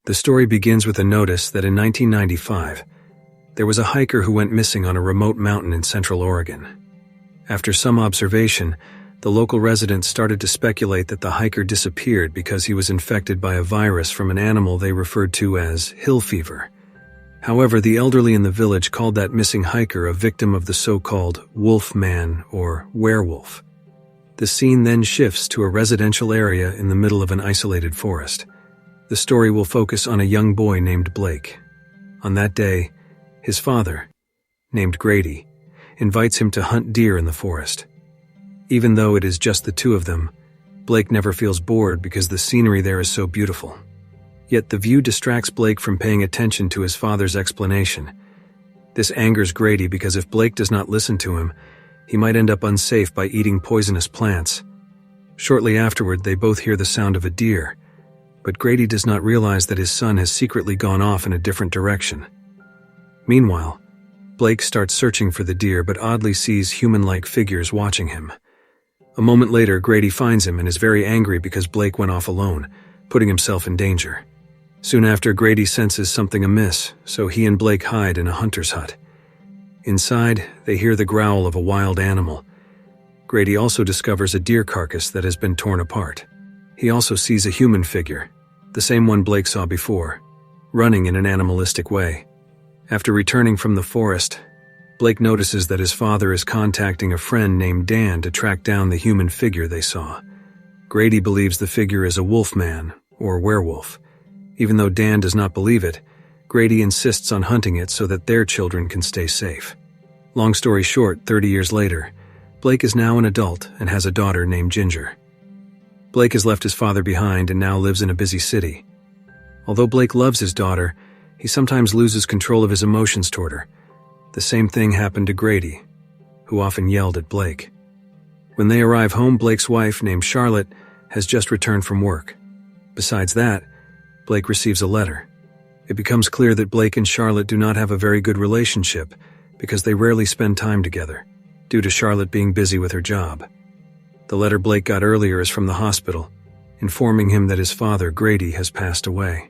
The story begins with a notice that in 1995, there was a hiker who went missing on a remote mountain in central Oregon. After some observation, the local residents started to speculate that the hiker disappeared because he was infected by a virus from an animal they referred to as hill fever. However, the elderly in the village called that missing hiker a victim of the so-called wolf man or werewolf. The scene then shifts to a residential area in the middle of an isolated forest. The story will focus on a young boy named Blake. On that day, his father, named Grady, invites him to hunt deer in the forest. Even though it is just the two of them, Blake never feels bored because the scenery there is so beautiful. Yet the view distracts Blake from paying attention to his father's explanation. This angers Grady because if Blake does not listen to him, he might end up unsafe by eating poisonous plants. Shortly afterward, they both hear the sound of a deer, but Grady does not realize that his son has secretly gone off in a different direction. Meanwhile, Blake starts searching for the deer but oddly sees human-like figures watching him. A moment later, Grady finds him and is very angry because Blake went off alone, putting himself in danger. Soon after, Grady senses something amiss, so he and Blake hide in a hunter's hut. Inside, they hear the growl of a wild animal. Grady also discovers a deer carcass that has been torn apart. He also sees a human figure, the same one Blake saw before, running in an animalistic way. After returning from the forest, Blake notices that his father is contacting a friend named Dan to track down the human figure they saw. Grady believes the figure is a wolfman, or werewolf. Even though Dan does not believe it, Grady insists on hunting it so that their children can stay safe. Long story short, 30 years later, Blake is now an adult and has a daughter named Ginger. Blake has left his father behind and now lives in a busy city. Although Blake loves his daughter, he sometimes loses control of his emotions toward her. The same thing happened to Grady, who often yelled at Blake. When they arrive home, Blake's wife, named Charlotte, has just returned from work. Besides that, Blake receives a letter. It becomes clear that Blake and Charlotte do not have a very good relationship because they rarely spend time together, due to Charlotte being busy with her job. The letter Blake got earlier is from the hospital, informing him that his father, Grady, has passed away.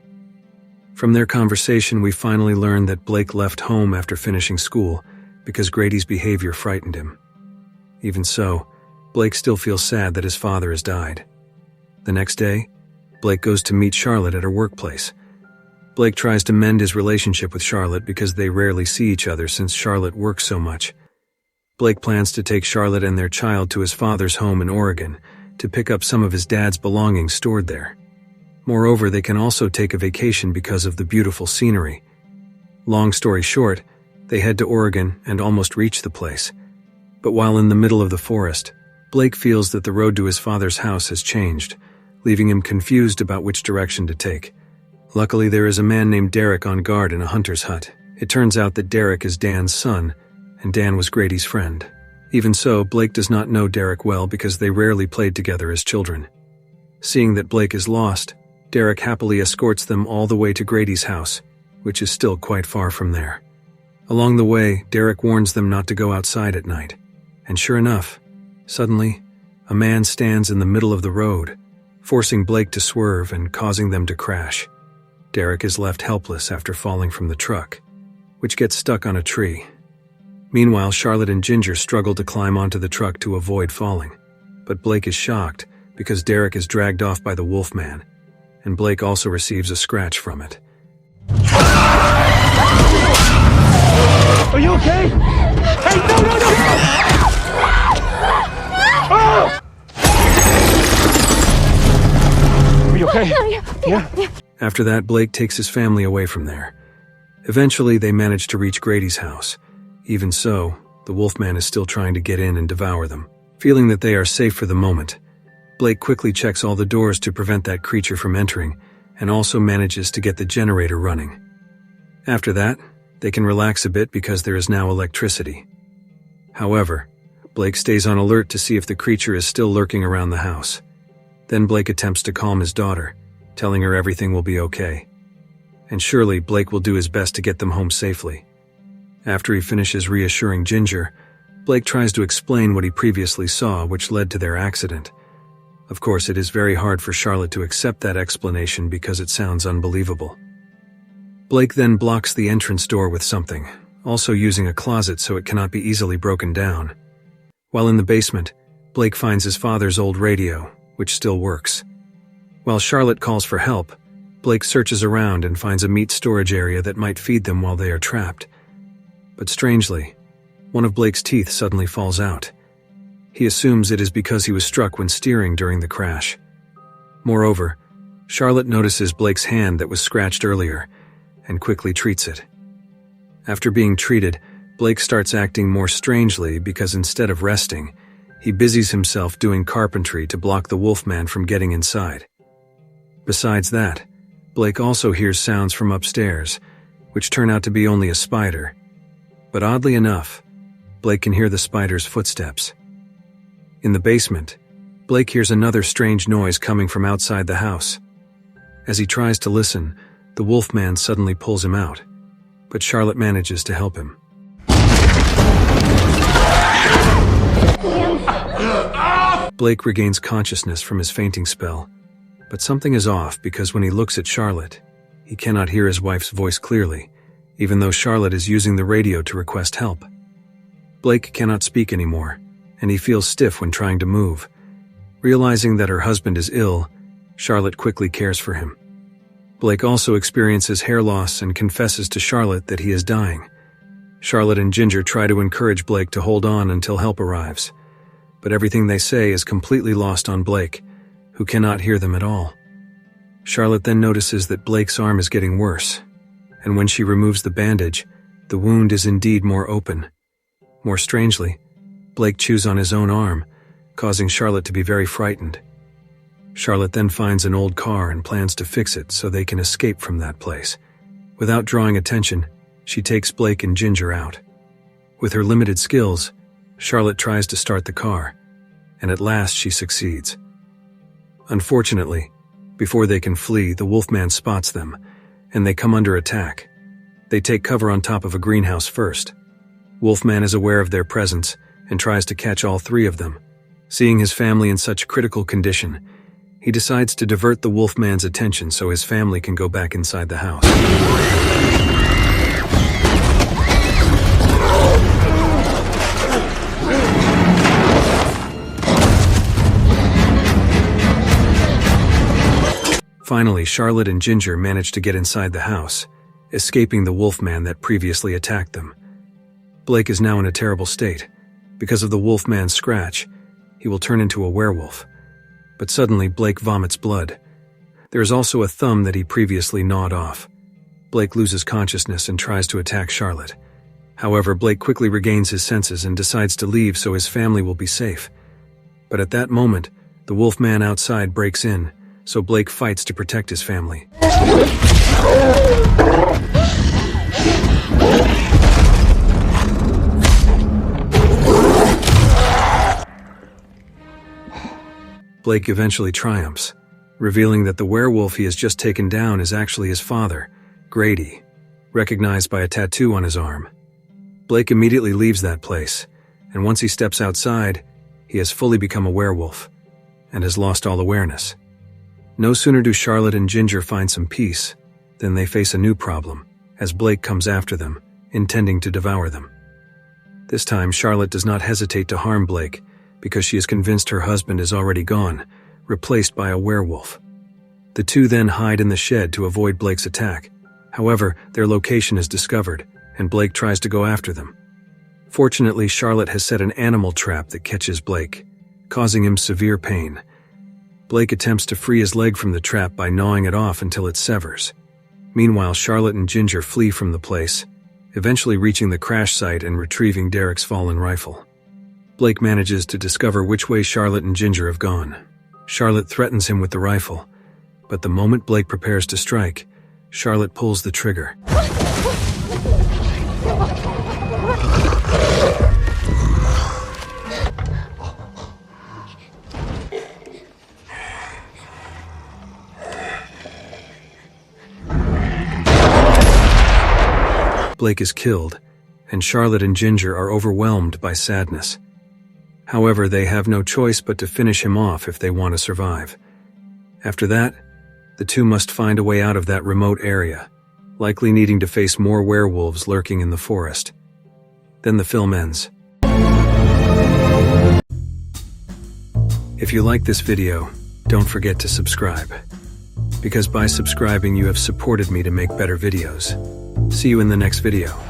From their conversation, we finally learn that Blake left home after finishing school because Grady's behavior frightened him. Even so, Blake still feels sad that his father has died. The next day, Blake goes to meet Charlotte at her workplace. Blake tries to mend his relationship with Charlotte because they rarely see each other since Charlotte works so much. Blake plans to take Charlotte and their child to his father's home in Oregon to pick up some of his dad's belongings stored there. Moreover, they can also take a vacation because of the beautiful scenery. Long story short, they head to Oregon and almost reach the place. But while in the middle of the forest, Blake feels that the road to his father's house has changed, leaving him confused about which direction to take. Luckily, there is a man named Derek on guard in a hunter's hut. It turns out that Derek is Dan's son, and Dan was Grady's friend. Even so, Blake does not know Derek well because they rarely played together as children. Seeing that Blake is lost, Derek happily escorts them all the way to Grady's house, which is still quite far from there. Along the way, Derek warns them not to go outside at night. And sure enough, suddenly, a man stands in the middle of the road, forcing Blake to swerve and causing them to crash. Derek is left helpless after falling from the truck, which gets stuck on a tree. Meanwhile, Charlotte and Ginger struggle to climb onto the truck to avoid falling, but Blake is shocked because Derek is dragged off by the wolfman, and Blake also receives a scratch from it. Are you okay? Hey, no! Oh! Are you okay? Yeah. After that, Blake takes his family away from there. Eventually, they manage to reach Grady's house. Even so, the wolfman is still trying to get in and devour them. Feeling that they are safe for the moment, Blake quickly checks all the doors to prevent that creature from entering, and also manages to get the generator running. After that, they can relax a bit because there is now electricity. However, Blake stays on alert to see if the creature is still lurking around the house. Then Blake attempts to calm his daughter, telling her everything will be okay. And surely Blake will do his best to get them home safely. After he finishes reassuring Ginger, Blake tries to explain what he previously saw, which led to their accident. Of course, it is very hard for Charlotte to accept that explanation because it sounds unbelievable. Blake then blocks the entrance door with something, also using a closet so it cannot be easily broken down. While in the basement, Blake finds his father's old radio, which still works. While Charlotte calls for help, Blake searches around and finds a meat storage area that might feed them while they are trapped. But strangely, one of Blake's teeth suddenly falls out. He assumes it is because he was struck when steering during the crash. Moreover, Charlotte notices Blake's hand that was scratched earlier and quickly treats it. After being treated, Blake starts acting more strangely because instead of resting, he busies himself doing carpentry to block the Wolfman from getting inside. Besides that, Blake also hears sounds from upstairs, which turn out to be only a spider. But oddly enough, Blake can hear the spider's footsteps. In the basement, Blake hears another strange noise coming from outside the house. As he tries to listen, the Wolfman suddenly pulls him out, but Charlotte manages to help him. Blake regains consciousness from his fainting spell, but something is off because when he looks at Charlotte, he cannot hear his wife's voice clearly, even though Charlotte is using the radio to request help. Blake cannot speak anymore, and he feels stiff when trying to move. Realizing that her husband is ill, Charlotte quickly cares for him. Blake also experiences hair loss and confesses to Charlotte that he is dying. Charlotte and Ginger try to encourage Blake to hold on until help arrives, but everything they say is completely lost on Blake, who cannot hear them at all. Charlotte then notices that Blake's arm is getting worse, and when she removes the bandage, the wound is indeed more open. More strangely, Blake chews on his own arm, causing Charlotte to be very frightened. Charlotte then finds an old car and plans to fix it so they can escape from that place. Without drawing attention, she takes Blake and Ginger out. With her limited skills, Charlotte tries to start the car, and at last she succeeds. Unfortunately, before they can flee, the Wolfman spots them, and they come under attack. They take cover on top of a greenhouse first. Wolfman is aware of their presence and tries to catch all three of them. Seeing his family in such critical condition, he decides to divert the Wolfman's attention so his family can go back inside the house. Finally, Charlotte and Ginger manage to get inside the house, escaping the Wolfman that previously attacked them. Blake is now in a terrible state. Because of the Wolfman's scratch, he will turn into a werewolf. But suddenly, Blake vomits blood. There is also a thumb that he previously gnawed off. Blake loses consciousness and tries to attack Charlotte. However, Blake quickly regains his senses and decides to leave so his family will be safe. But at that moment, the Wolfman outside breaks in, so Blake fights to protect his family. Blake eventually triumphs, revealing that the werewolf he has just taken down is actually his father, Grady, recognized by a tattoo on his arm. Blake immediately leaves that place, and once he steps outside, he has fully become a werewolf and has lost all awareness. No sooner do Charlotte and Ginger find some peace than they face a new problem, as Blake comes after them, intending to devour them. This time, Charlotte does not hesitate to harm Blake because she is convinced her husband is already gone, replaced by a werewolf. The two then hide in the shed to avoid Blake's attack. However, their location is discovered, and Blake tries to go after them. Fortunately, Charlotte has set an animal trap that catches Blake, causing him severe pain. Blake attempts to free his leg from the trap by gnawing it off until it severs. Meanwhile, Charlotte and Ginger flee from the place, eventually reaching the crash site and retrieving Derek's fallen rifle. Blake manages to discover which way Charlotte and Ginger have gone. Charlotte threatens him with the rifle, but the moment Blake prepares to strike, Charlotte pulls the trigger. Blake is killed, and Charlotte and Ginger are overwhelmed by sadness. However, they have no choice but to finish him off if they want to survive. After that, the two must find a way out of that remote area, likely needing to face more werewolves lurking in the forest. Then the film ends. If you like this video, don't forget to subscribe. Because by subscribing you have supported me to make better videos. See you in the next video.